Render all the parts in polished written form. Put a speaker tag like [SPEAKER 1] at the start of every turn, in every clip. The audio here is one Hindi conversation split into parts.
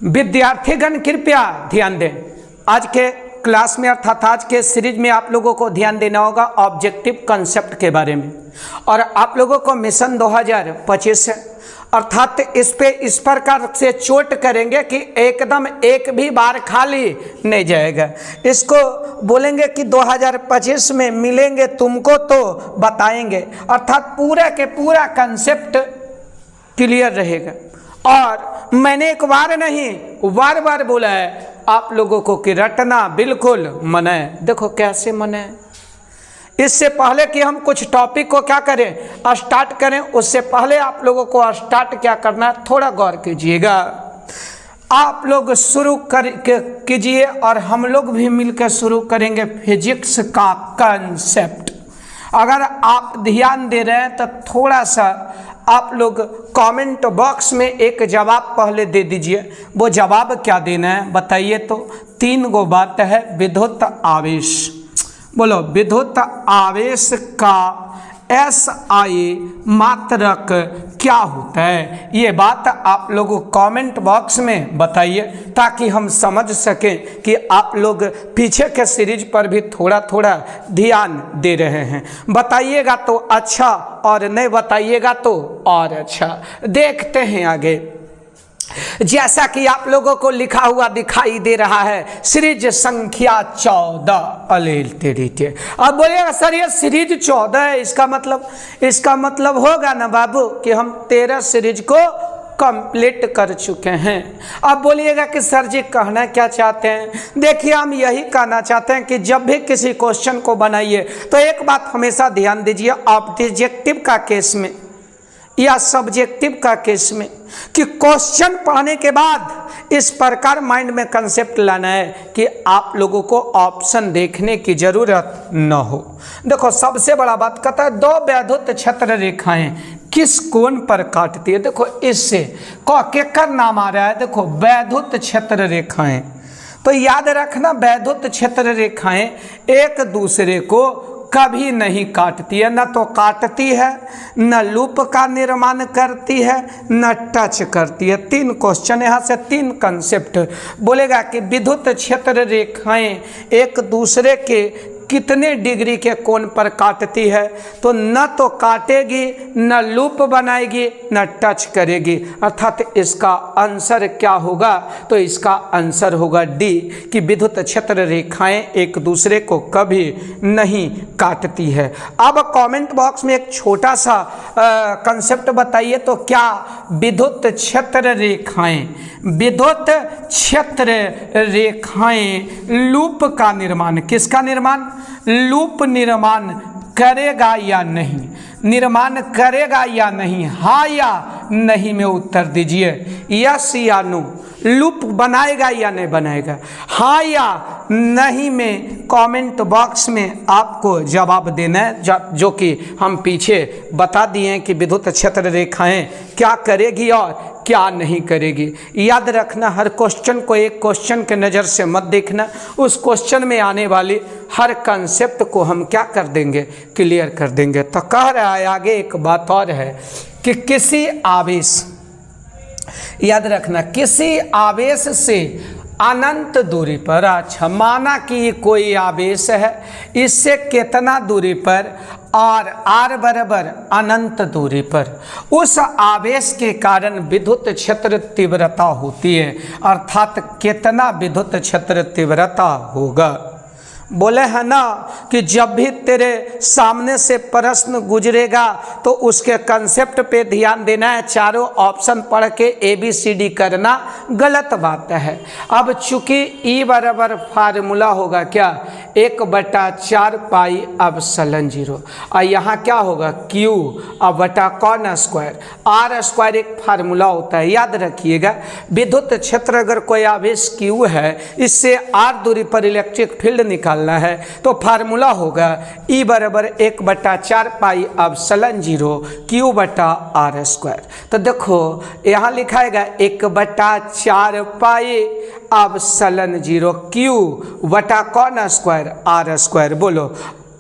[SPEAKER 1] विद्यार्थीगण कृपया ध्यान दें। आज के क्लास में अर्थात आज के सीरीज में आप लोगों को ध्यान देना होगा ऑब्जेक्टिव कंसेप्ट के बारे में। और आप लोगों को मिशन 2025 है, अर्थात इस प्रकार से चोट करेंगे कि एकदम एक भी बार खाली नहीं जाएगा। इसको बोलेंगे कि 2025 में मिलेंगे तुमको तो बताएंगे, अर्थात पूरा के पूरा कंसेप्ट क्लियर रहेगा। और मैंने एक बार नहीं बार बार बोला है आप लोगों को कि रटना बिल्कुल मना है। देखो कैसे मना है। इससे पहले कि हम कुछ टॉपिक को क्या करें स्टार्ट करें, उससे पहले आप लोगों को स्टार्ट क्या करना है थोड़ा गौर कीजिएगा। आप लोग शुरू कीजिए और हम लोग भी मिलकर शुरू करेंगे फिजिक्स का कंसेप्ट। अगर आप ध्यान दे रहे हैं तो थोड़ा सा आप लोग कमेंट बॉक्स में एक जवाब पहले दे दीजिए। वो जवाब क्या देना है बताइए। तो 3 गो बात है। विद्युत आवेश, बोलो विद्युत आवेश का SI मात्रक क्या होता है, ये बात आप लोग कमेंट बॉक्स में बताइए ताकि हम समझ सकें कि आप लोग पीछे के सीरीज पर भी थोड़ा थोड़ा ध्यान दे रहे हैं। बताइएगा तो अच्छा और नहीं बताइएगा तो और अच्छा। देखते हैं आगे। जैसा कि आप लोगों को लिखा हुआ दिखाई दे रहा है सीरीज संख्या 14 अलेल तेरीटे। अब बोलिएगा सर ये सीरीज 14 है, इसका मतलब होगा ना बाबू कि हम 13 सीरीज को कंप्लीट कर चुके हैं। अब बोलिएगा कि सर जी कहना क्या चाहते हैं। देखिए हम यही कहना चाहते हैं कि जब भी किसी क्वेश्चन को बनाइए तो एक बात हमेशा ध्यान दीजिए ऑब्जेक्टिव का केस में या सब्जेक्टिव का केस में कि क्वेश्चन पढ़ने के बाद इस प्रकार माइंड में कंसेप्ट लाना है कि आप लोगों को ऑप्शन देखने की जरूरत न हो। देखो सबसे बड़ा बात कहता है 2 वैद्युत क्षेत्र रेखाएं किस कोण पर काटती है। देखो इससे केकर नाम आ रहा है। देखो वैद्युत क्षेत्र रेखाएं, तो याद रखना वैद्युत क्षेत्र रेखाएं एक दूसरे को कभी नहीं काटती है, न तो काटती है, न लूप का निर्माण करती है, न टच करती है। 3 क्वेश्चन यहाँ से 3 कंसेप्ट बोलेगा कि विद्युत क्षेत्र रेखाएं एक दूसरे के कितने डिग्री के कोण पर काटती है। तो न तो काटेगी, न लूप बनाएगी, न टच करेगी, अर्थात इसका आंसर क्या होगा। तो इसका आंसर होगा डी कि विद्युत क्षेत्र रेखाएं एक दूसरे को कभी नहीं काटती है। अब कमेंट बॉक्स में एक छोटा सा कंसेप्ट बताइए तो क्या विद्युत क्षेत्र रेखाएं लूप का निर्माण, किसका निर्माण, लूप निर्माण करेगा या नहीं, निर्माण करेगा या नहीं, हाँ या नहीं में उत्तर दीजिए। यस या नो, लूप बनाएगा या नहीं बनाएगा, हाँ या नहीं में कमेंट बॉक्स में आपको जवाब देना है। जो कि हम पीछे बता दिए हैं कि विद्युत क्षेत्र रेखाएं क्या करेगी और क्या नहीं करेगी। याद रखना हर क्वेश्चन को एक क्वेश्चन के नज़र से मत देखना, उस क्वेश्चन में आने वाली हर कंसेप्ट को हम क्या कर देंगे, क्लियर कर देंगे। तो कह रहा है आगे एक बात और है कि किसी आवेश, याद रखना किसी आवेश से अनंत दूरी पर, अच्छा माना कि कोई आवेश है, इससे कितना दूरी पर, आर बराबर अनंत दूरी पर उस आवेश के कारण विद्युत क्षेत्र तीव्रता होती है, अर्थात कितना विद्युत क्षेत्र तीव्रता होगा। बोले है ना कि जब भी तेरे सामने से प्रश्न गुजरेगा तो उसके कंसेप्ट पे ध्यान देना है, चारों ऑप्शन पढ़ के ABCD करना गलत बात है। अब चूंकि E बराबर फार्मूला होगा क्या 1/4 पाई एप्सिलॉन 0 और यहाँ क्या होगा Q अब बटा कौन स्क्वायर, R स्क्वायर एक फार्मूला होता है। याद रखिएगा विद्युत क्षेत्र अगर कोई आवेश Q है, इससे R दूरी पर इलेक्ट्रिक फील्ड निकालना है तो फार्मूला होगा E बराबर 1/4 पाई एप्सिलॉन 0 Q बटा R स्क्वायर। तो देखो यहाँ लिखाएगा 1/4 पाई एप्सिलॉन 0 Q बटा कौन स्क्वायर R स्क्वायर। बोलो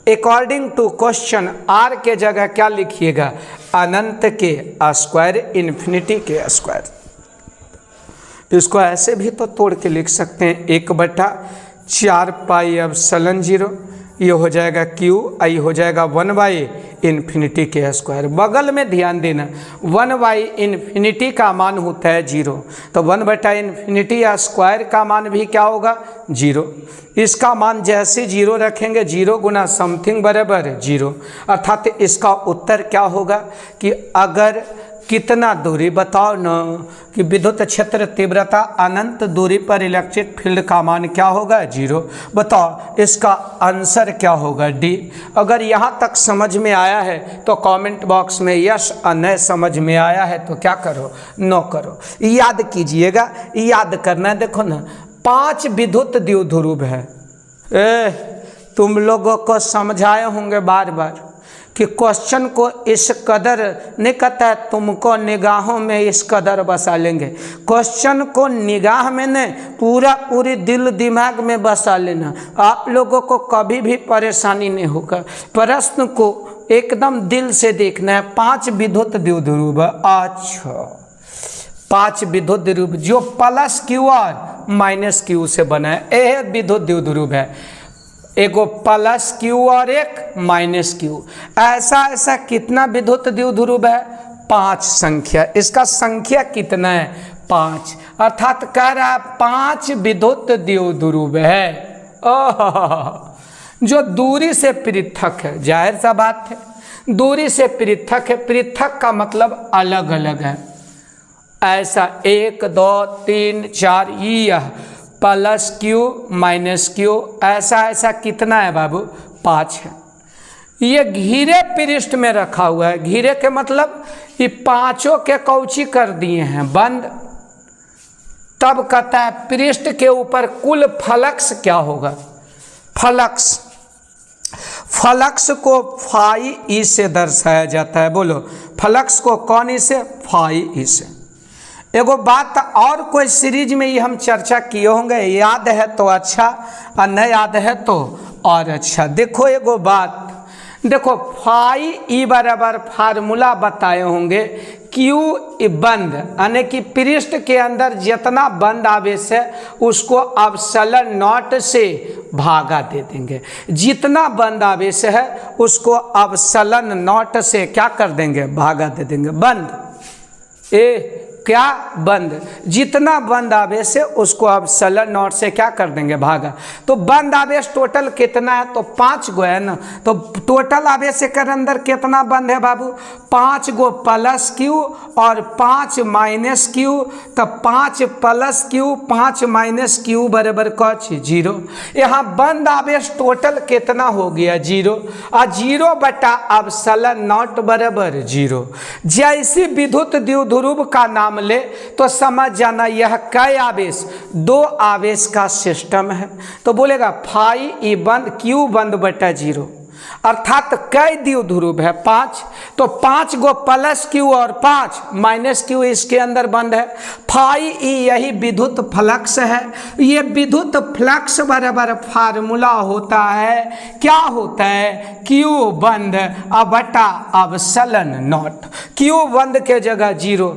[SPEAKER 1] अकॉर्डिंग टू क्वेश्चन R के जगह क्या लिखिएगा, अनंत के स्क्वायर, इन्फिनिटी के स्क्वायर। इसको ऐसे भी तो तोड़ के लिख सकते हैं, 1/4 पाई एप्सिलॉन 0, ये हो जाएगा क्यू, आई हो जाएगा 1/∞ के स्क्वायर। बगल में ध्यान देना 1/∞ का मान होता है 0, तो 1/∞ या स्क्वायर का मान भी क्या होगा 0। इसका मान जैसे 0 रखेंगे 0 गुना समथिंग बराबर 0, अर्थात इसका उत्तर क्या होगा कि अगर कितना दूरी बताओ न कि विद्युत क्षेत्र तीव्रता अनंत दूरी पर इलेक्ट्रिक फील्ड का मान क्या होगा 0। बताओ इसका आंसर क्या होगा डी। अगर यहाँ तक समझ में आया है तो कमेंट बॉक्स में यस और न समझ में आया है तो क्या करो, नो करो। याद कीजिएगा, याद करना है। देखो ना 5 विद्युत द्विध्रुव है। तुम लोगों को समझाए होंगे बार बार कि क्वेश्चन को इस कदर नहीं कहता है तुमको निगाहों में इस कदर बसा लेंगे। क्वेश्चन को निगाह में नहीं, पूरी दिल दिमाग में बसा लेना। आप लोगों को कभी भी परेशानी नहीं होगा। प्रश्न को एकदम दिल से देखना है। 5 विद्युत द्विध्रुव। अच्छा 5 विद्युत द्विध्रुव जो प्लस क्यू और माइनस क्यू से बना है, यह विद्युत द्विध्रुव है। एगो प्लस क्यू और एक माइनस क्यू। ऐसा कितना विद्युत द्विध्रुव है 5 संख्या। इसका संख्या कितना है 5, अर्थात कह रहा है 5 विद्युत द्विध्रुव है। जो दूरी से पृथक है, जाहिर सा बात है दूरी से पृथक है। पृथक का मतलब अलग अलग है। ऐसा 1 2 3 4 यह प्लस क्यू माइनस क्यू, ऐसा कितना है बाबू 5 है। ये घिरे पृष्ठ में रखा हुआ है। घिरे के मतलब ये पांचों के कौची कर दिए हैं बंद। तब कहता है पृष्ठ के ऊपर कुल फ्लक्स क्या होगा। फ्लक्स को फाई ई से दर्शाया जाता है। बोलो फ्लक्स को कौन ई से, फाई ई से। एगो बात और कोई सीरीज में ये हम चर्चा किए होंगे, याद है तो अच्छा और न याद है तो और अच्छा। देखो एगो बात, देखो फाई ई बराबर फार्मूला बताए होंगे क्यू बंद, यानी कि पृष्ठ के अंदर जितना बंद आवेश है उसको एप्सिलॉन नॉट से भागा दे देंगे। जितना बंद आवेश है उसको एप्सिलॉन नॉट से क्या कर देंगे, भागा दे देंगे। बंद क्या बंद, जितना बंद आवेश है उसको एप्सिलॉन नॉट से क्या कर देंगे, भागा। तो बंद आवेश टोटल कितना है, तो 5 गो है ना। तो टोटल आवेश के अंदर कितना बंद है बाबू, 5 गो प्लस क्यू और 5 माइनस क्यू। तो 5 प्लस क्यू 5 माइनस क्यू बराबर कुछ 0। यहाँ बंद आवेश टोटल कितना हो गया 0, और 0 बटा एप्सिलॉन नॉट बराबर 0। जैसे विद्युत द्विध्रुव का नाम ले तो समझ जाना यह कई आवेश, 2 आवेश का सिस्टम है। तो बोलेगा फाई ई बंद क्यू बंद बटा 0, अर्थात कई द्विध्रुव है 5। तो 5 गो प्लस क्यू और 5 माइनस क्यू इसके अंदर बंद है। फाई ई यही विद्युत फ्लक्स है। ये विद्युत फ्लक्स बराबर फार्मूला होता है, क्या होता है, क्यू बंद बटा एप्सिलॉन नॉट। क्यू बंद के जगह 0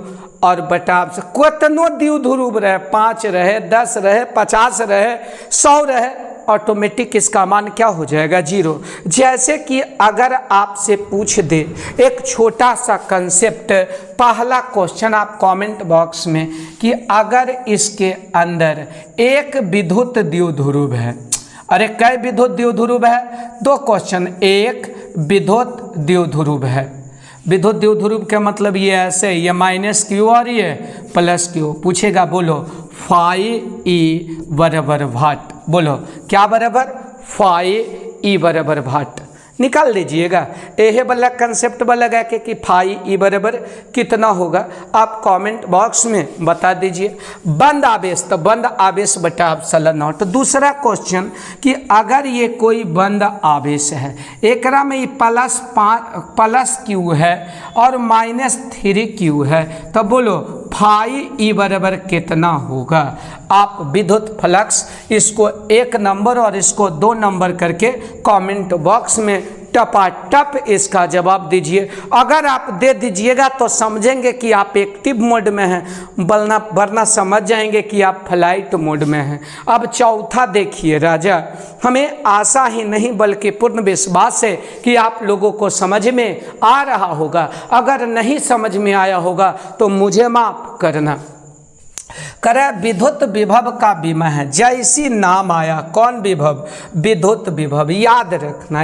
[SPEAKER 1] और बटा कितनो द्विध्रुव रहे, 5 रहे 10 रहे 50 रहे 100 रहे, ऑटोमेटिक इसका मान क्या हो जाएगा 0। जैसे कि अगर आपसे पूछ दे एक छोटा सा कंसेप्ट, पहला क्वेश्चन आप कमेंट बॉक्स में कि अगर इसके अंदर एक विद्युत द्विध्रुव है, अरे कई विद्युत द्विध्रुव है, 2 क्वेश्चन, एक विद्युत द्विध्रुव है। विद्युत द्विध्रुव के मतलब ये ऐसे, ये माइनस क्यू और ये प्लस क्यू। पूछेगा बोलो फाई ई बराबर भाट। बोलो क्या बराबर, फाई ई बराबर भाट। निकाल लीजिएगा। यह वाला कंसेप्ट लगा के कि फाई ई बराबर कितना होगा, आप कमेंट बॉक्स में बता दीजिए। बंद आवेश, तो बंद आवेश बटा एप्सिलॉन नॉट। दूसरा क्वेश्चन कि अगर ये कोई बंद आवेश है, एकरा में प्लस क्यू है और -3 क्यू है, तो बोलो फाई ई बराबर कितना होगा। आप विद्युत फ्लक्स इसको 1 नंबर और इसको 2 नंबर करके कमेंट बॉक्स में टपाटप इसका जवाब दीजिए। अगर आप दे दीजिएगा तो समझेंगे कि आप एक्टिव मोड में हैं, वरना समझ जाएंगे कि आप फ्लाइट मोड में हैं। अब चौथा देखिए राजा, हमें आशा ही नहीं बल्कि पूर्ण विश्वास है कि आप लोगों को समझ में आ रहा होगा। अगर नहीं समझ में आया होगा तो मुझे माफ करना। करे विद्युत विभव का बीमा है, जैसी नाम आया। कौन विभव? विद्युत विभव। याद रखना,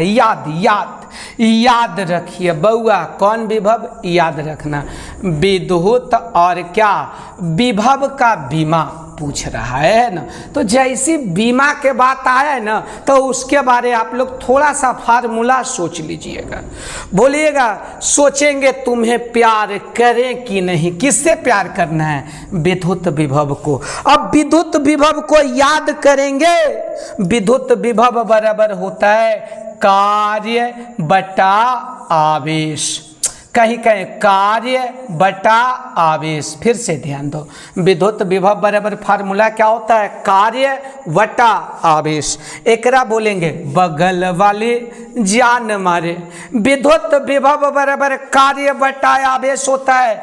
[SPEAKER 1] याद रखिए बउआ, कौन विभव? याद रखना, विद्युत और क्या विभव का बीमा पूछ रहा है ना। तो जैसी बीमा के बात आए ना तो उसके बारे आप लोग थोड़ा सा फार्मूला सोच लीजिएगा, बोलिएगा सोचेंगे तुम्हें प्यार करें कि नहीं। किससे प्यार करना है? विद्युत विभव को। अब विद्युत विभव को याद करेंगे, विद्युत विभव बराबर होता है कार्य बटा आवेश। कहीं कहीं कार्य बटा आवेश। फिर से ध्यान दो, विद्युत विभव बराबर फार्मूला क्या होता है? कार्य बटा आवेश। एकरा बोलेंगे बगल वाले जान मारे। विद्युत विभव बराबर कार्य बटा आवेश होता है।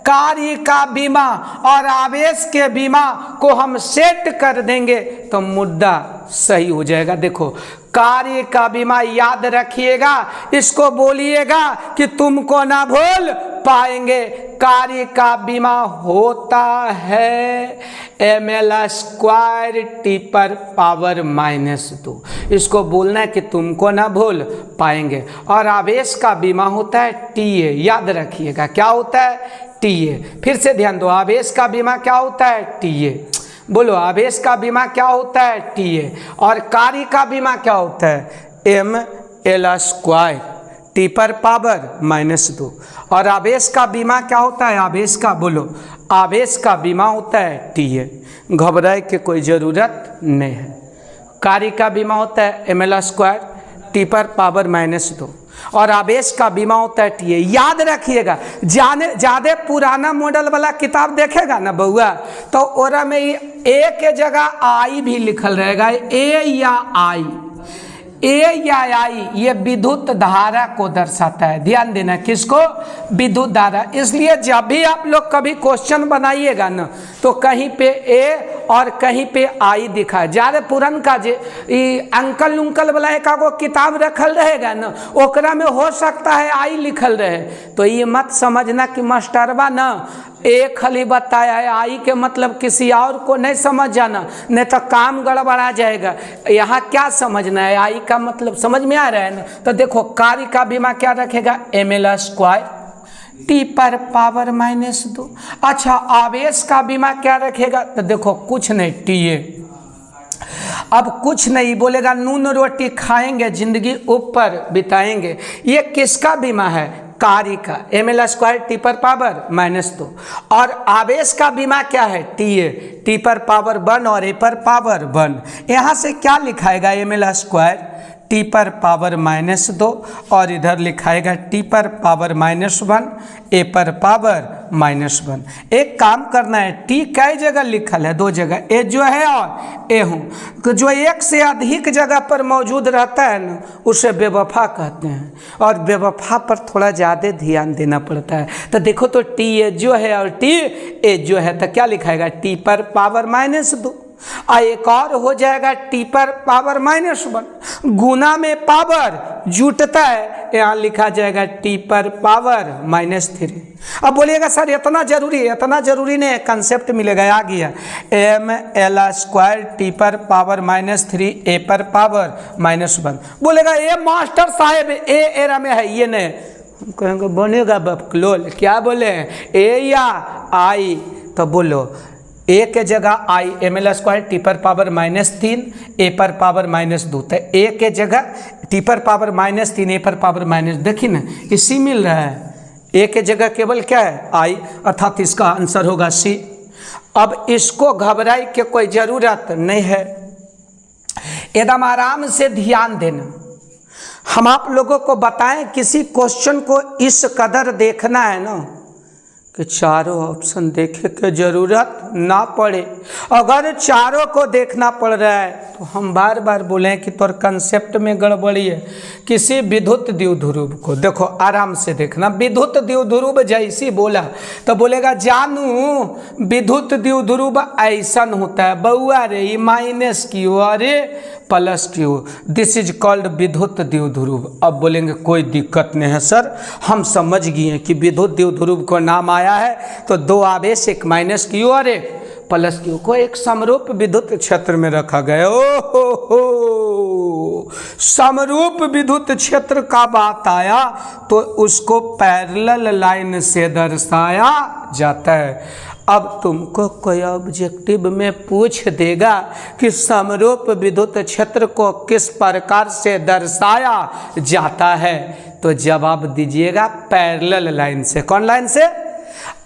[SPEAKER 1] कार्य का बीमा और आवेश के बीमा को हम सेट कर देंगे तो मुद्दा सही हो जाएगा। देखो, कार्य का बीमा याद रखिएगा, इसको बोलिएगा कि तुमको ना भूल पाएंगे। कार्य का बीमा होता है ml² t पर पावर -2। इसको बोलना है कि तुमको ना भूल पाएंगे। और आवेश का बीमा होता है TA। याद रखिएगा क्या होता है? TA। फिर से ध्यान दो, आवेश का बीमा क्या होता है? TA। बोलो, आवेश का बीमा क्या होता है? TA। और कार्य का बीमा क्या होता है? ml² t पर पावर -2। और आवेश का बीमा क्या होता है? आवेश का, बोलो, आवेश का बीमा होता है TA। घबराए की कोई ज़रूरत नहीं है। कार्य का बीमा होता है ml² t पर पावर -2 और आवेश का बीमा होता है TA। याद रखिएगा, ज़्यादा पुराना मॉडल वाला किताब देखेगा ना बउआ तो ओरा में ए के जगह आई भी लिखल रहेगा। ए या आई, ए या आई ये विद्युत धारा को दर्शाता है। ध्यान देना, किसको? विद्युत धारा। इसलिए जब भी आप लोग कभी क्वेश्चन बनाइएगा ना तो कहीं पे ए और कहीं पे आई दिखा। ज़्यादा पुरान का जे अंकल उंकल वाला एक किताब रखल रहेगा ना, ओकरा में हो सकता है आई लिखल रहे। तो ये मत समझना कि मास्टरवा ना एक खाली बताया है, आई के मतलब किसी और को नहीं समझ जाना, नहीं तो काम गड़बड़ा जाएगा। यहाँ क्या समझना है? आई का मतलब समझ में आ रहा है ना। तो देखो, कार्य का बीमा क्या रखेगा? ml² t पर पावर -2। अच्छा, आवेश का बीमा क्या रखेगा? तो देखो, कुछ नहीं, TA। अब कुछ नहीं बोलेगा, नून रोटी खाएंगे जिंदगी ऊपर बिताएंगे। ये किसका बीमा है? कार्य का, ml² t पर पावर -2। और आवेश का बीमा क्या है? TA, t पर पावर 1 और a पर पावर 1। यहाँ से क्या लिखाएगा? ml² t पर पावर -2 और इधर लिखाएगा t पर पावर -1, a पर पावर -1। एक काम करना है, t कई जगह लिखल है? 2 जगह, a जो है और a हूँ। तो जो एक से अधिक जगह पर मौजूद रहता है ना उसे बेवफा कहते हैं, और बेवफा पर थोड़ा ज़्यादा ध्यान देना पड़ता है। तो देखो, तो TA जो है और TA जो है तो क्या लिखाएगा? t पर पावर -2। एक और हो जाएगा t पर पावर -1। गुना में पावर जुटता है, यहाँ लिखा जाएगा t पर पावर -3। अब बोलिएगा सर इतना जरूरी है? इतना जरूरी नहीं है, कंसेप्ट मिलेगा। आ गया ml² t पर पावर -3 a पर पावर -1। बोलेगा ए मास्टर साहेब ए एरा में है, ये नहीं। हम कहेंगे बनेगा बकलोल। क्या बोले? ए या आई? तो बोलो, ए के जगह आई, ml² t पर पावर -3 a पर पावर -2। तो ए के जगह t पर पावर -3 a पर पावर -। देखिए ना, इसी मिल रहा है। ए के जगह केवल क्या है? आई, अर्थात इसका आंसर होगा C। अब इसको घबराई के कोई ज़रूरत नहीं है, एकदम आराम से ध्यान देना। हम आप लोगों को बताएं, किसी क्वेश्चन को इस कदर देखना है ना कि चारों ऑप्शन देखे के जरूरत ना पड़े। अगर चारों को देखना पड़ रहा है तो हम बार बार बोले कि तोर कंसेप्ट में गड़बड़ी है। किसी विद्युत द्विध्रुव को देखो, आराम से देखना, विद्युत द्विध्रुव जैसी बोला तो बोलेगा जानू विद्युत द्विध्रुव ऐसा होता है बउआ रे, ये माइनस क्यू अरे plus Q, this is called विद्युत द्विध्रुव। अब बोलेंगे कोई दिक्कत नहीं है सर, हम समझ गए हैं कि विद्युत द्विध्रुव को नाम आया है तो दो आवेश, एक माइनस क्यू और एक प्लस क्यू को एक समरूप विद्युत क्षेत्र में रखा गया। हो समरूप विद्युत क्षेत्र का बात आया तो उसको पैरेलल लाइन से दर्शाया जाता है। अब तुमको कोई ऑब्जेक्टिव में पूछ देगा कि समरूप विद्युत क्षेत्र को किस प्रकार से दर्शाया जाता है, तो जवाब दीजिएगा पैरेलल लाइन से। कौन लाइन से?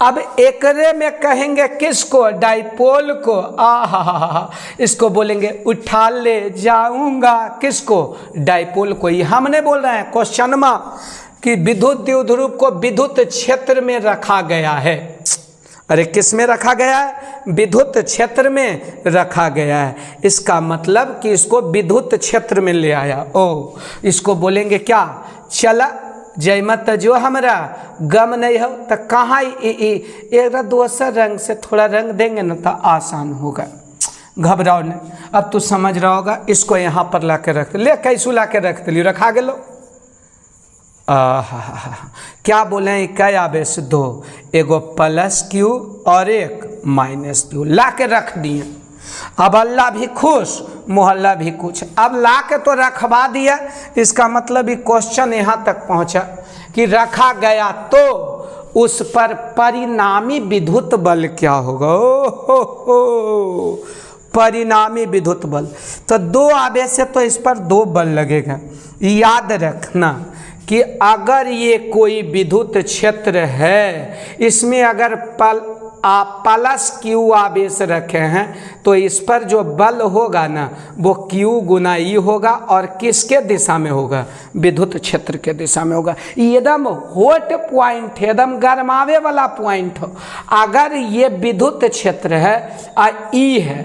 [SPEAKER 1] अब एकरे में कहेंगे किसको? डाइपोल को। आहा, इसको बोलेंगे उठा ले जाऊंगा, किसको? डाइपोल को। ये हमने बोल रहे हैं क्वेश्चन में कि विद्युत द्विध्रुव को विद्युत क्षेत्र में रखा गया है। अरे किस में रखा गया है? विद्युत क्षेत्र में रखा गया है। इसका मतलब कि इसको विद्युत क्षेत्र में ले आया। ओ, इसको बोलेंगे क्या? चला जय मत जो हमरा गम नहीं हो तो कहाँ एक दूसरा रंग से थोड़ा रंग देंगे ना तो आसान होगा, घबराओ नहीं। अब तू समझ रहा होगा। इसको यहाँ पर ला के रख ले, कैसू ला के रख दिली, रखा गेलो। क्या बोले? इकाई आवेश दो, एगो प्लस क्यू और एक माइनस क्यू ला के रख दिए। अब अल्लाह भी खुश, मोहल्ला भी कुछ। अब ला के तो रखवा दिया, इसका मतलब ये क्वेश्चन यहाँ तक पहुँचा कि रखा गया तो उस पर परिणामी विद्युत बल क्या होगा? हो परिणामी विद्युत बल। तो दो आवेश है तो इस पर दो बल लगेगा। याद रखना कि अगर ये कोई विद्युत क्षेत्र है, इसमें अगर प्लस क्यू आवेश रखे हैं तो इस पर जो बल होगा ना वो क्यू गुना ई होगा। और किसके दिशा में होगा? विद्युत क्षेत्र के दिशा में होगा। एकदम हॉट पॉइंट, एकदम गरमावे वाला पॉइंट हो। अगर ये विद्युत क्षेत्र है और ई है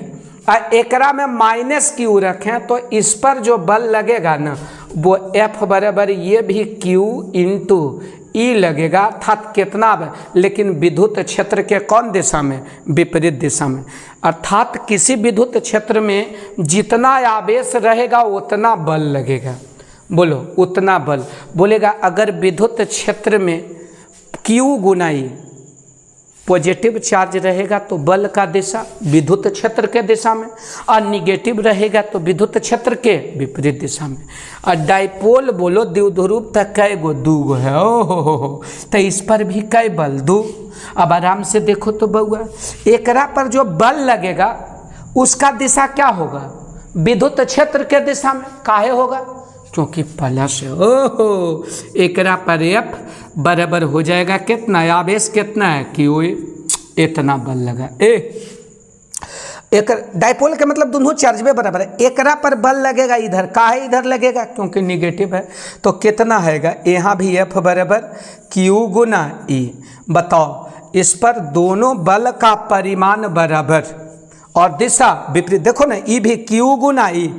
[SPEAKER 1] और एकरा में माइनस क्यू रखें तो इस पर जो बल लगेगा ना वो F बराबर ये भी Q इंटू ई लगेगा। अर्थात कितना? लेकिन विद्युत क्षेत्र के कौन दिशा में? विपरीत दिशा में। अर्थात किसी विद्युत क्षेत्र में जितना आवेश रहेगा उतना बल लगेगा। बोलो उतना बल। बोलेगा अगर विद्युत क्षेत्र में Q गुना ई पॉजिटिव चार्ज रहेगा तो बल का दिशा विद्युत क्षेत्र के दिशा में, और निगेटिव रहेगा तो विद्युत क्षेत्र के विपरीत दिशा में। और डाइपोल बोलो द्विध्रुव तक कै गो? दू गो है। हो तो इस पर भी कै बल? दो। अब आराम से देखो तो बउआ, एकरा पर जो बल लगेगा उसका दिशा क्या होगा? विद्युत क्षेत्र के दिशा में। काहे होगा? क्योंकि प्लस है। ओहो, एकरा पर F बराबर हो जाएगा कितना? आवेश कितना है? क्यू। इतना बल लगा। एक डाइपोल के मतलब दोनों चार्ज में बराबर है। एकरा पर बल लगेगा इधर। काहे इधर लगेगा? क्योंकि निगेटिव है। तो कितना हैगा? यहाँ भी F बराबर क्यू गुना ई। बताओ इस पर दोनों बल का परिमाण बराबर और दिशा विपरीत। देखो ना, ई भी क्यू गुना ई,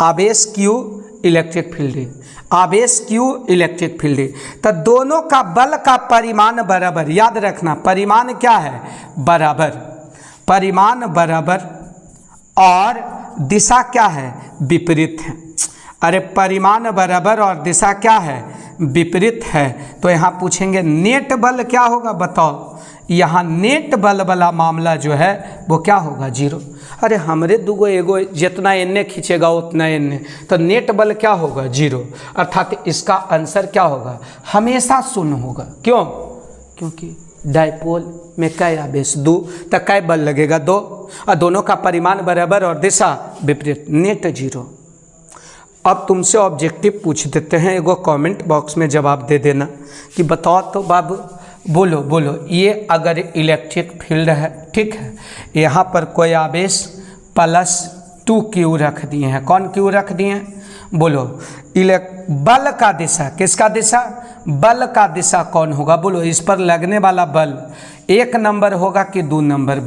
[SPEAKER 1] आवेश क्यू इलेक्ट्रिक फील्ड, आवेश क्यू इलेक्ट्रिक फील्ड। तो दोनों का बल का परिमाण बराबर। याद रखना परिमाण क्या है? बराबर। परिमाण बराबर और दिशा क्या है? विपरीत है। अरे परिमाण बराबर और दिशा क्या है? विपरीत है। तो यहाँ पूछेंगे नेट बल क्या होगा? बताओ। यहाँ नेट बल वाला मामला जो है वो क्या होगा? जीरो। अरे हमरे दूगो एगो जितना एन्ने खींचेगा उतना एन्ने, तो नेट बल क्या होगा? जीरो। अर्थात इसका आंसर क्या होगा? हमेशा शून्य होगा। क्यों? क्योंकि डाइपोल में कै आवेश? दो। तो कै बल लगेगा? दो। और दोनों का परिमाण बराबर और दिशा विपरीत। Net zero. अब तुमसे ऑब्जेक्टिव पूछ देते हैं, एगो कमेंट बॉक्स में जवाब दे देना कि बताओ तो बाबू, बोलो ये अगर इलेक्ट्रिक फील्ड है, ठीक है, यहाँ पर कोई आवेश +2 क्यू रख दिए हैं। कौन क्यू रख दिए हैं? बोलो बल का दिशा, किसका दिशा? बल का दिशा कौन होगा? बोलो इस पर लगने वाला बल 1 नंबर होगा कि 2 नंबर?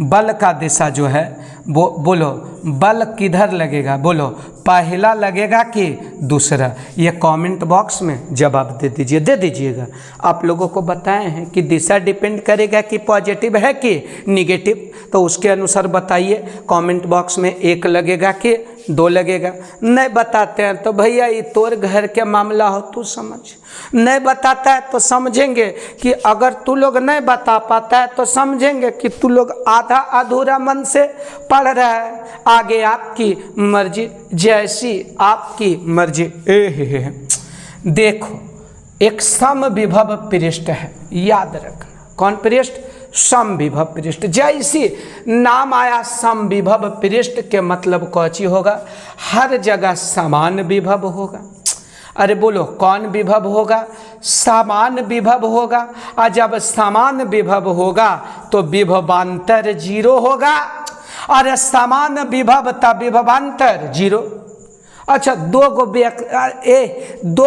[SPEAKER 1] बल का दिशा जो है बोलो बल किधर लगेगा, बोलो पहला लगेगा कि दूसरा। ये कमेंट बॉक्स में जवाब दे दीजिएगा। आप लोगों को बताए हैं कि दिशा डिपेंड करेगा कि पॉजिटिव है कि निगेटिव, तो उसके अनुसार बताइए। कमेंट बॉक्स में 1 लगेगा कि 2 लगेगा। नहीं बताते हैं तो भैया ये तोर घर के मामला हो, तू समझ। नहीं बताता है तो समझेंगे कि अगर तू लोग नहीं बता पाता है तो समझेंगे कि तू लोग आधा अधूरा मन से पढ़ रहा है। आगे आपकी मर्जी, जैसी आपकी मर्जी। देखो एक समविभव पृष्ठ है, याद रखना। कौन पृष्ठ? समविभव पृष्ठ। जैसी नाम आया समविभव पृष्ठ के मतलब कौची होगा? हर जगह समान विभव होगा। अरे बोलो कौन विभव होगा? समान विभव होगा। और जब समान विभव होगा तो विभवांतर 0 होगा। और समान विभव तब विभवांतर 0। अच्छा, दो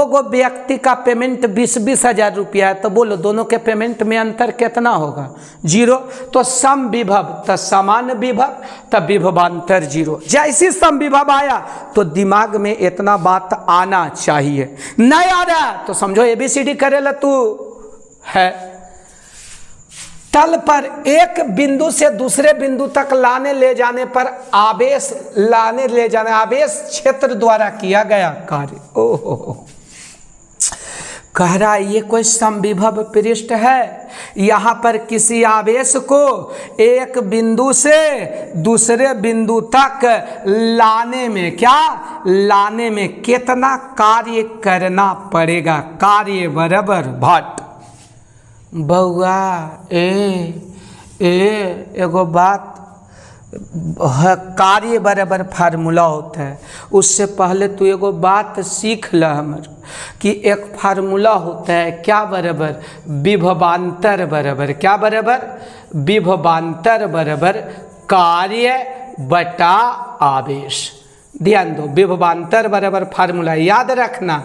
[SPEAKER 1] गो व्यक्ति का पेमेंट 20-20 हज़ार रुपया है, तो बोलो दोनों के पेमेंट में अंतर कितना होगा? 0। तो सम विभव तो समान विभव तब विभवांतर 0। जैसी सम विभव आया तो दिमाग में इतना बात आना चाहिए। नहीं आ रहा तो समझो ABCD करेला तू है। तल पर एक बिंदु से दूसरे बिंदु तक लाने ले जाने पर आवेश आवेश क्षेत्र द्वारा किया गया कार्य। ओहो, कह रहा ये कोई समविभव पृष्ठ है। यहाँ पर किसी आवेश को एक बिंदु से दूसरे बिंदु तक लाने में कितना कार्य करना पड़ेगा? कार्य बराबर भट्ट। बउआ एगो बात, कार्य बराबर फार्मूला होता है। उससे पहले तू एगो बात सीख ल हमर कि एक फार्मूला होता है क्या बराबर? विभवांतर बराबर क्या बराबर? विभवांतर बराबर कार्य बटा आवेश। ध्यान दो, विभवांतर बराबर फार्मूला याद रखना,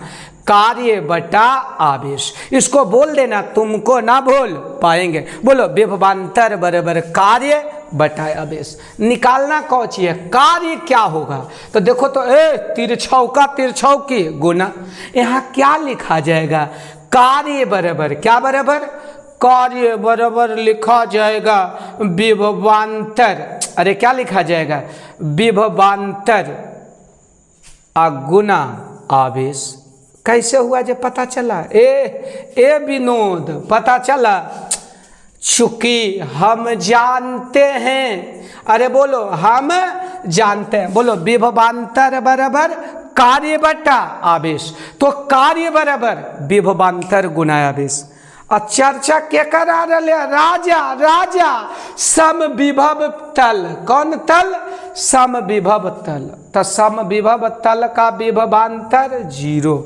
[SPEAKER 1] कार्य बटा आवेश। इसको बोल देना, तुमको ना बोल पाएंगे। बोलो विभवांतर बराबर कार्य बटा आवेश। निकालना कौची है? कार्य क्या होगा? तो देखो तो तिरछौकी गुना। यहाँ क्या लिखा जाएगा? कार्य बराबर क्या बराबर? कार्य बराबर लिखा जाएगा विभवांतर। अरे क्या लिखा जाएगा? विभवांतर गुना आवेश। कैसे हुआ जो पता चला? ए विनोद पता चला? चूंकि हम जानते हैं। अरे बोलो हम जानते हैं। बोलो विभवांतर बराबर कार्य बटा आवेश। तो कार्य बराबर विभवांतर गुना आवेश। और चर्चा क्या करा रहे? राजा समविभव तल। कौन तल? समविभव तल। तो समविभव तल का विभवांतर 0।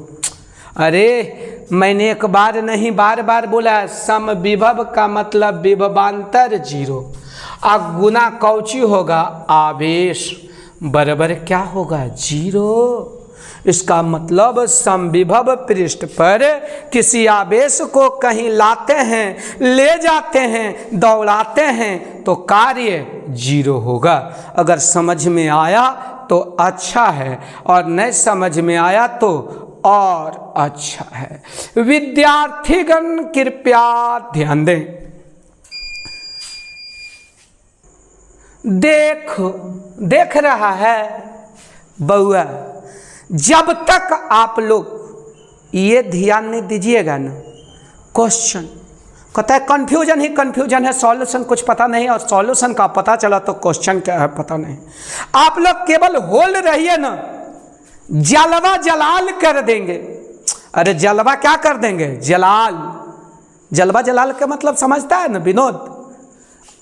[SPEAKER 1] अरे मैंने एक बार नहीं बार बार बोला, समविभव का मतलब विभवांतर 0। अब गुना कौची होगा? आवेश बराबर क्या होगा? 0। इसका मतलब समविभव पृष्ठ पर किसी आवेश को कहीं लाते हैं, ले जाते हैं, दौड़ाते हैं तो कार्य 0 होगा। अगर समझ में आया तो अच्छा है, और नहीं समझ में आया तो और अच्छा है। विद्यार्थीगण कृपया ध्यान दें। देख रहा है बउआ, जब तक आप लोग ये ध्यान नहीं दीजिएगा ना, क्वेश्चन कहता है कन्फ्यूजन है, सॉल्यूशन कुछ पता नहीं, और सॉल्यूशन का पता चला तो क्वेश्चन क्या है पता नहीं। आप लोग केवल होल्ड रहिए ना, जलवा जलाल कर देंगे। अरे जलवा क्या कर देंगे? जलाल। जलवा जलाल का मतलब समझता है ना विनोद?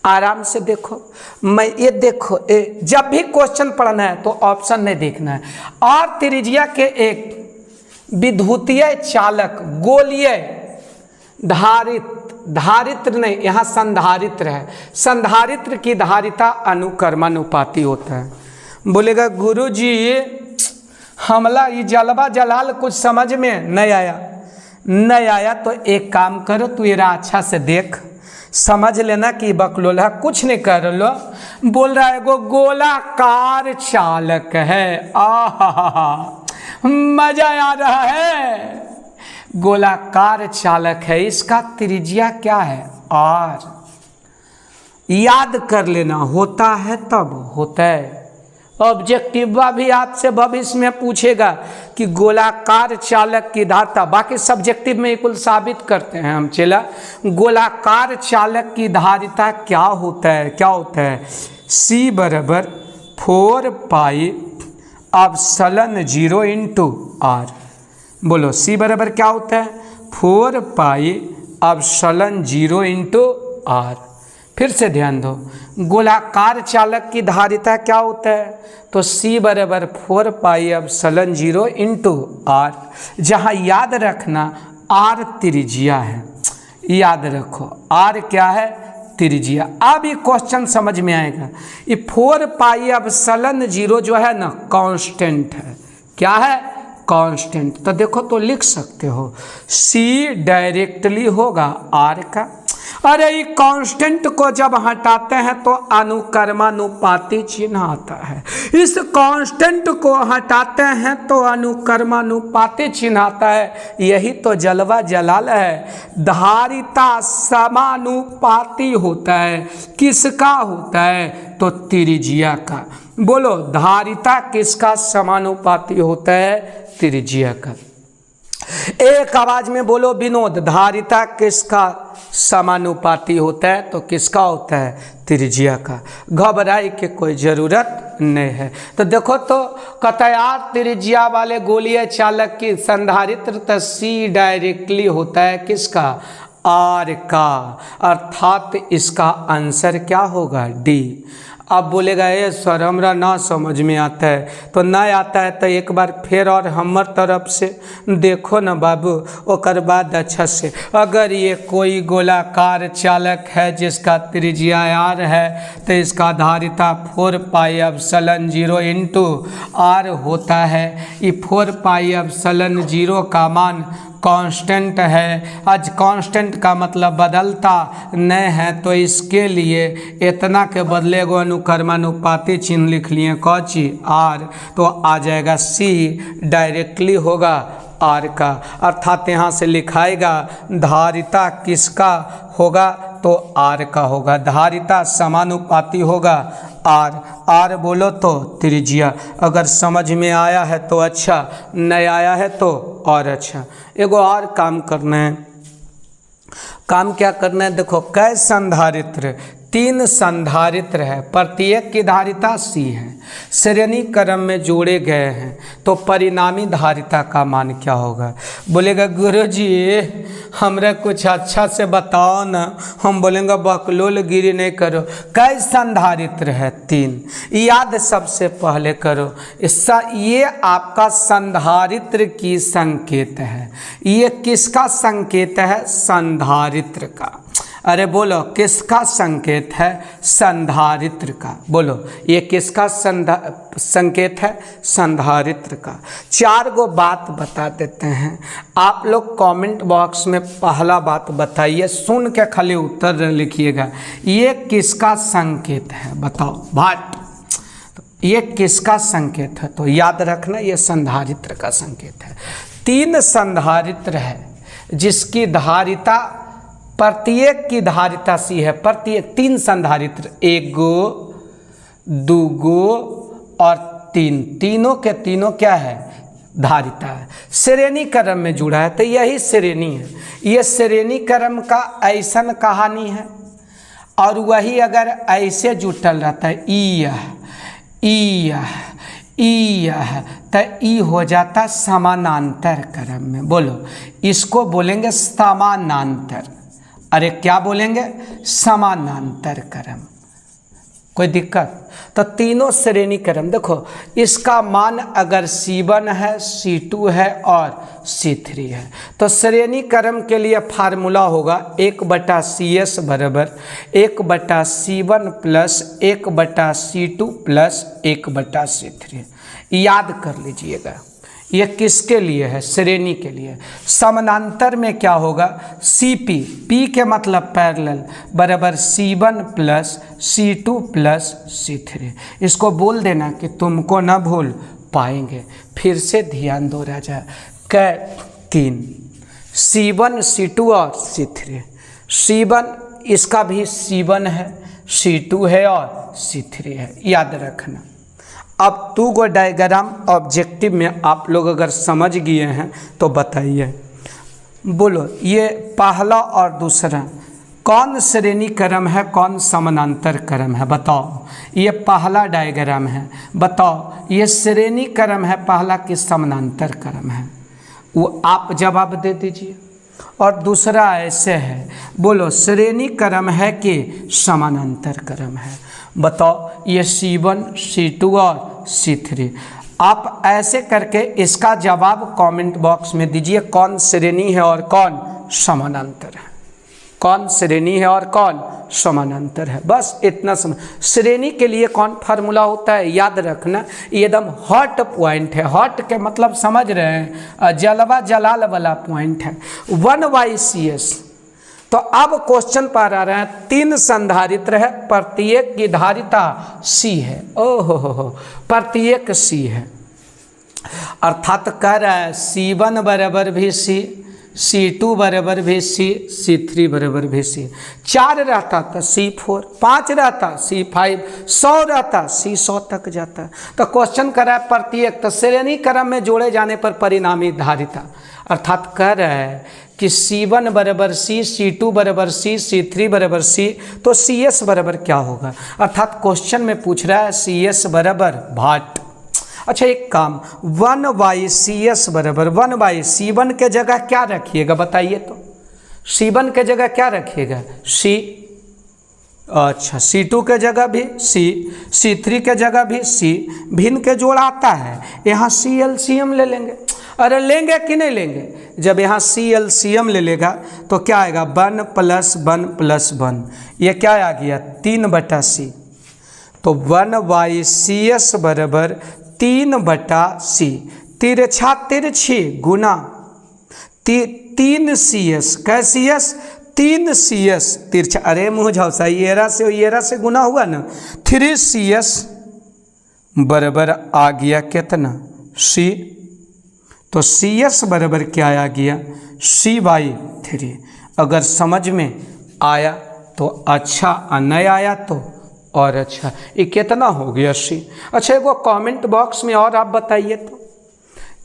[SPEAKER 1] आराम से देखो, मैं ये देखो जब भी क्वेश्चन पढ़ना है तो ऑप्शन नहीं देखना है। और त्रिज्या के एक विद्युतीय चालक गोलीय धारित्र नहीं, यहाँ संधारित्र है। संधारित्र की धारिता अनुक्रमानुपाती होता है। बोलेगा गुरुजी हमला ये जलवा जलाल कुछ समझ में नहीं आया तो एक काम करो, तू ये अच्छा से देख, समझ लेना कि बकलोला कुछ नहीं कर लो, बोल रहा है वो गोलाकार चालक है। आहा, मजा आ रहा है। गोलाकार चालक है, इसका त्रिज्या क्या है? आर। याद कर लेना, होता है तब होता है। ऑब्जेक्टिव भी आपसे भविष्य में पूछेगा कि गोलाकार चालक की धारिता, बाकी सब्जेक्टिव में कुल साबित करते हैं हम। चला, गोलाकार चालक की धारिता क्या होता है? क्या होता है? C बराबर 4 पाई एप्सिलॉन 0 इंटू R। बोलो C बराबर क्या होता है? 4 पाई एप्सिलॉन 0 इंटू R। फिर से ध्यान दो, गोलाकार चालक की धारिता क्या होता है? तो C बराबर 4 पाई एप्सिलॉन 0 इंटू R, जहाँ याद रखना R त्रिज्या है। याद रखो R क्या है? त्रिज्या। अब ये क्वेश्चन समझ में आएगा। ये 4 पाई एप्सिलॉन 0 जो है ना, कांस्टेंट है। क्या है? कांस्टेंट। तो देखो, तो लिख सकते हो C डायरेक्टली होगा R का। अरे ये कांस्टेंट को जब हटाते हैं तो अनुक्रमानुपाती चिन्ह आता है। इस कांस्टेंट को हटाते हैं तो अनुक्रमानुपाती चिन्ह आता है। यही तो जलवा जलाल है। धारिता समानुपाती होता है। किसका होता है? तो त्रिज्या का। बोलो, धारिता किसका समानुपाती होता है? त्रिज्या का। एक आवाज में बोलो विनोद, धारिता किसका समानुपाती होता है? तो किसका होता है? त्रिज्या का। घबराई के कोई जरूरत नहीं है। तो देखो, तो कतयार त्रिज्या वाले गोलीय चालक की संधारित्र C डायरेक्टली होता है किसका? R का। अर्थात इसका आंसर क्या होगा? D। अब बोलेगा ये सर हमरा ना समझ में आता है, तो ना आता है तो एक बार फिर और हमर तरफ से देखो ना बाबू, ओकर बाद अच्छा से। अगर ये कोई गोलाकार चालक है जिसका त्रिज्या R है तो इसका धारिता 4 पाई एप्सिलॉन 0 इंटू R होता है। ये 4 पाई एप्सिलॉन 0 का मान कांस्टेंट है। आज कांस्टेंट का मतलब बदलता नहीं है, तो इसके लिए इतना के बदले गो अनुक्रमानुपाती चिन्ह लिख लिए, कौची? R। तो आ जाएगा C डायरेक्टली होगा R का। अर्थात यहाँ से लिखाएगा धारिता किसका होगा? तो R का होगा। धारिता समानुपाती होगा R। R बोलो तो त्रिज्या। अगर समझ में आया है तो अच्छा, नहीं आया है तो और अच्छा। एगो और काम करना है। काम क्या करना है? देखो, कै संधारित्र? 3 संधारित्र है, प्रत्येक की धारिता C है, श्रेणी क्रम में जोड़े गए हैं, तो परिणामी धारिता का मान क्या होगा? बोलेगा गुरुजी हमरा कुछ अच्छा से बताओ ना। हम बोलेंगे बकलोल गिरी नहीं करो। कै संधारित्र है? 3। याद सबसे पहले करो, ये आपका संधारित्र की संकेत है। ये किसका संकेत है? संधारित्र का। अरे बोलो, किसका संकेत है? संधारित्र का। बोलो, ये किसका संकेत है? संधारित्र का। 4 गो बात बता देते हैं। आप लोग कमेंट बॉक्स में पहला बात बताइए, सुन के खाली उत्तर लिखिएगा। ये किसका संकेत है? बताओ भाट। ये किसका संकेत है? तो याद रखना, ये संधारित्र का संकेत है। 3 संधारित्र है जिसकी धारिता, प्रत्येक की धारिता C है। प्रत्येक 3 संधारित्र, 1 गो, 2 गो और 3, तीनों के तीनों क्या है? धारिता है। श्रेणी क्रम में जुड़ा है, तो यही श्रेणी है। ये श्रेणी क्रम का ऐसन कहानी है। और वही अगर ऐसे जुटल रहता है ई तो ई हो जाता समानांतर क्रम में। बोलो, इसको बोलेंगे समानांतर। अरे क्या बोलेंगे? समानांतर क्रम। कोई दिक्कत? तो तीनों श्रेणी क्रम। देखो, इसका मान अगर C1 है, C2 है और C3 है, तो श्रेणी क्रम के लिए फार्मूला होगा 1/CS बराबर 1/C1 plus 1/C2 plus 1/C3। याद कर लीजिएगा, ये किसके लिए है? श्रेणी के लिए। समानांतर में क्या होगा? CP, P के मतलब पैरेलल, बराबर C1 plus C2 plus C3। इसको बोल देना कि तुमको ना भूल पाएंगे। फिर से ध्यान दो राजा, कै 3 C1 C2 और C3। C1 इसका भी C1 है, C2 है और C3 है, याद रखना। अब 2 को डायग्राम ऑब्जेक्टिव में आप लोग अगर समझ गए हैं तो बताइए, बोलो ये पहला और दूसरा कौन श्रेणी क्रम है, कौन समानांतर क्रम है? बताओ। ये पहला डायग्राम है, बताओ ये श्रेणी क्रम है पहला कि समानांतर क्रम है? वो आप जवाब दे दीजिए। और दूसरा ऐसे है, बोलो श्रेणी क्रम है कि समानांतर क्रम है? बताओ। ये C1 C2 और C3। आप ऐसे करके इसका जवाब कमेंट बॉक्स में दीजिए, कौन श्रेणी है और कौन समानांतर है, कौन श्रेणी है और कौन समानांतर है। बस इतना समझ। श्रेणी के लिए कौन फार्मूला होता है याद रखना, ये एकदम हॉट पॉइंट है। हॉट के मतलब समझ रहे हैं, जलवा जलाल वाला पॉइंट है, 1/CS। तो अब क्वेश्चन पर आ रहे हैं, 3 संधारित्र है, प्रत्येक की धारिता C है। ओहो, प्रत्येक C है, अर्थात कह रहा है C1 बराबर भी C, C2 बराबर भी C, C3 बराबर भी C। 4 रहता तो C4, 5 रहता C5, 100 रहता C100 तक जाता। तो क्वेश्चन कर रहा है प्रत्येक, तो श्रेणी क्रम में जोड़े जाने पर परिणामी धारिता, अर्थात कह रहा है कि C1 बराबर C, C2 बराबर C, C3 बराबर C, तो CS बराबर क्या होगा? अर्थात क्वेश्चन में पूछ रहा है CS बराबर भाट। अच्छा एक काम, 1/CS बराबर 1/C1 के जगह क्या रखिएगा बताइए तो? C1 के जगह क्या रखिएगा? C। अच्छा C2 के जगह भी C, C3 के जगह भी C। भिन्न के जोड़ आता है, यहाँ C LCM ले लेंगे। अरे लेंगे कि नहीं लेंगे? जब यहाँ C LCM ले लेगा तो क्या आएगा? 1 + 1 + 1, ये क्या आ गया? 3/C। तो 1/CS बराबर 3/C। तिरछा तिरछी गुना 3CS, कैसी CS? 3CS तिरछा, अरे मुँह झौसा, येरा से गुना हुआ ना, 3CS बराबर आ गया कितना? C। तो CS बराबर क्या आ गया? C/3। अगर समझ में आया तो अच्छा, नहीं आया तो और अच्छा। ये कितना हो गया? C। अच्छा एक कमेंट बॉक्स में और आप बताइए तो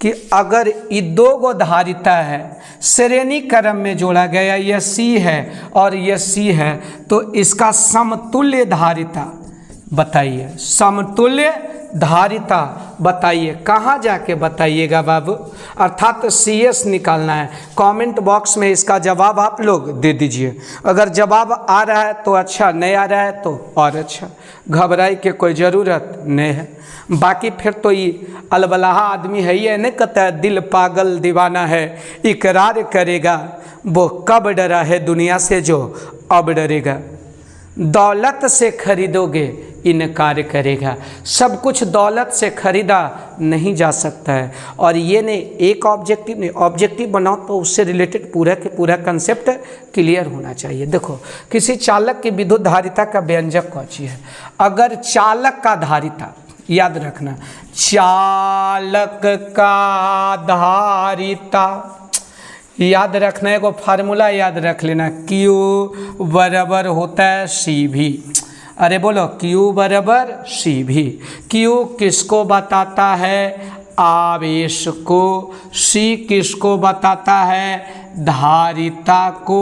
[SPEAKER 1] कि अगर ये 2 गो धारिता है, श्रेणी क्रम में जोड़ा गया, यह C है और यह C है, तो इसका समतुल्य धारिता बताइए। समतुल्य धारिता बताइए, कहाँ जाके बताइएगा बाबू? अर्थात CS निकालना है। कमेंट बॉक्स में इसका जवाब आप लोग दे दीजिए। अगर जवाब आ रहा है तो अच्छा, नहीं आ रहा है तो और अच्छा। घबराई के कोई ज़रूरत नहीं है। बाकी फिर तो ये अलबलाहा आदमी है, ये नहीं कहता है दिल पागल दीवाना है, इकरार करेगा वो कब डरा है दुनिया से जो अब डरेगा। दौलत से खरीदोगे इनकार करेगा, सब कुछ दौलत से खरीदा नहीं जा सकता है। और ये नहीं, एक ऑब्जेक्टिव नहीं, ऑब्जेक्टिव बनाओ तो उससे रिलेटेड पूरा के पूरा कंसेप्ट क्लियर होना चाहिए। देखो किसी चालक की विद्युत धारिता का व्यंजक कौन सी है? अगर चालक का धारिता, याद रखना, चालक का धारिता याद रखना, एगो फार्मूला याद रख लेना, Q बराबर होता है CV। अरे बोलो Q बराबर CV। Q किसको बताता है? आवेश को। C किसको बताता है? धारिता को।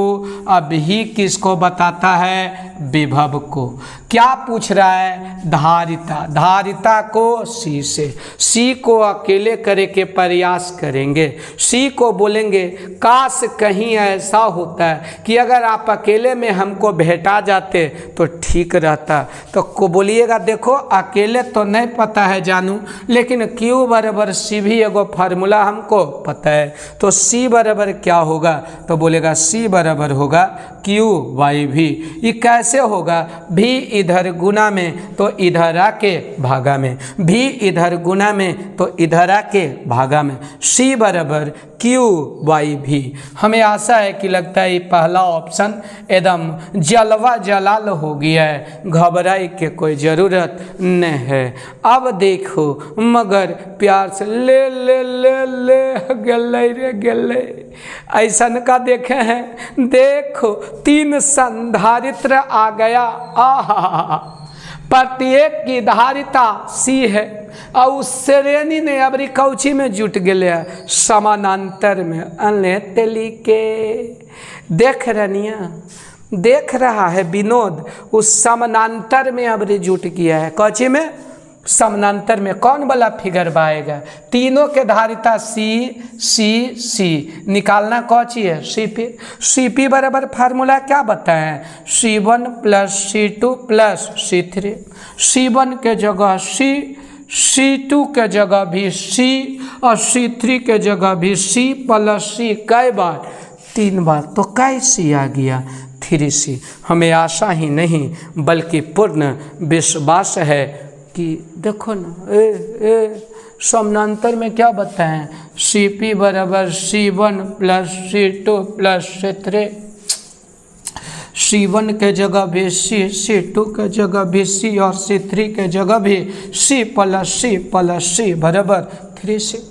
[SPEAKER 1] अब ही किसको बताता है? विभव को। क्या पूछ रहा है? धारिता। धारिता को C से, C को अकेले करे के प्रयास करेंगे। C को बोलेंगे काश कहीं ऐसा होता है कि अगर आप अकेले में हमको भेटा जाते तो ठीक रहता। तो को बोलिएगा देखो अकेले तो नहीं पता है जानू, लेकिन Q बराबर CV एगो फार्मूला हमको पता है। तो C बराबर क्या होगा? होगा तो बोलेगा C बराबर होगा क्यू वाई भी। ये कैसे होगा? भी इधर गुना में तो इधर आके भागा में, भी इधर गुना में तो इधर आके भागा में, C बराबर क्यू वाई भी। हमें आशा है कि लगता है ये पहला ऑप्शन एकदम जलवा जलाल हो गया है, घबराई के कोई ज़रूरत नहीं है। अब देखो मगर प्यार से ले ले ले ले गले रे गले, ऐसन का देखे हैं। देखो 3 संधारित्र आ गया, आहा, प्रत्येक की धारिता C है और उस श्रेणी ने अबरी कौची में जुट गया समानांतर में। अने तेली के देख रनिया, देख रहा है विनोद, उस समानांतर में अबरी जुट गया है। कौची में? समानांतर में। कौन वाला फिगर बाएगा? तीनों के धारिता C निकालना कौची है? CP बराबर फार्मूला क्या बताएं? C1 plus C2 plus C3। C1 के जगह C, C2 के जगह भी C और C3 के जगह भी C प्लस C। कई बार? 3 बार। तो कई C आ गया? 3C। हमें आशा ही नहीं बल्कि पूर्ण विश्वास है कि देखो ना समानांतर में क्या बताएं? CP बराबर C1 plus C2 plus C3। C1 के जगह भी C, C2 के जगह भी C और C3 के जगह भी C प्लस C बराबर 3C।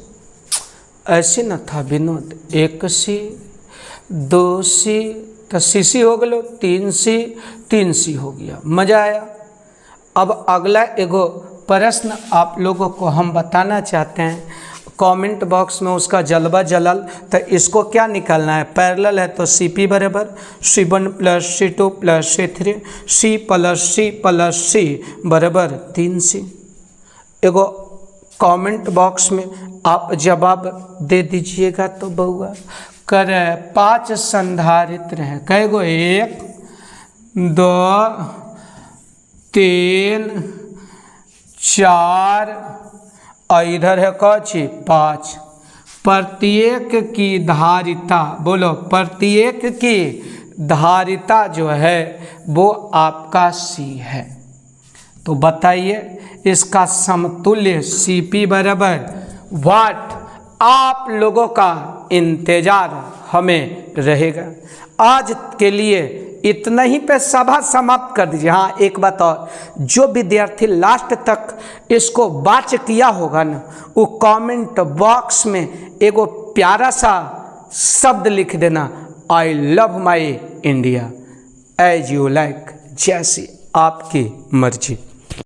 [SPEAKER 1] ऐसे न था विनोद? 1C 2C तो CC हो गया, 3C हो गया। मजा आया? अब अगला एगो प्रश्न आप लोगों को हम बताना चाहते हैं, कमेंट बॉक्स में उसका जलवा जलल। तो इसको क्या निकालना है? पैरेलल है तो CP बराबर C1 plus C2 plus C3, C plus C बराबर 3C। एगो कमेंट बॉक्स में आप जवाब दे दीजिएगा तो बउआ। करे 5 संधारित्र हैं, कै गो? 1 2 3 4 और इधर है कौची? 5। प्रत्येक की धारिता, बोलो, प्रत्येक की धारिता जो है वो आपका C है। तो बताइए इसका समतुल्य CP बराबर वाट? आप लोगों का इंतजार हमें रहेगा। आज के लिए इतना ही पे सभा समाप्त कर दीजिए। हाँ, एक बात और, जो विद्यार्थी लास्ट तक इसको वाच किया होगा ना, वो कमेंट बॉक्स में एगो प्यारा सा शब्द लिख देना, I love my India as you like, जैसी आपकी मर्जी।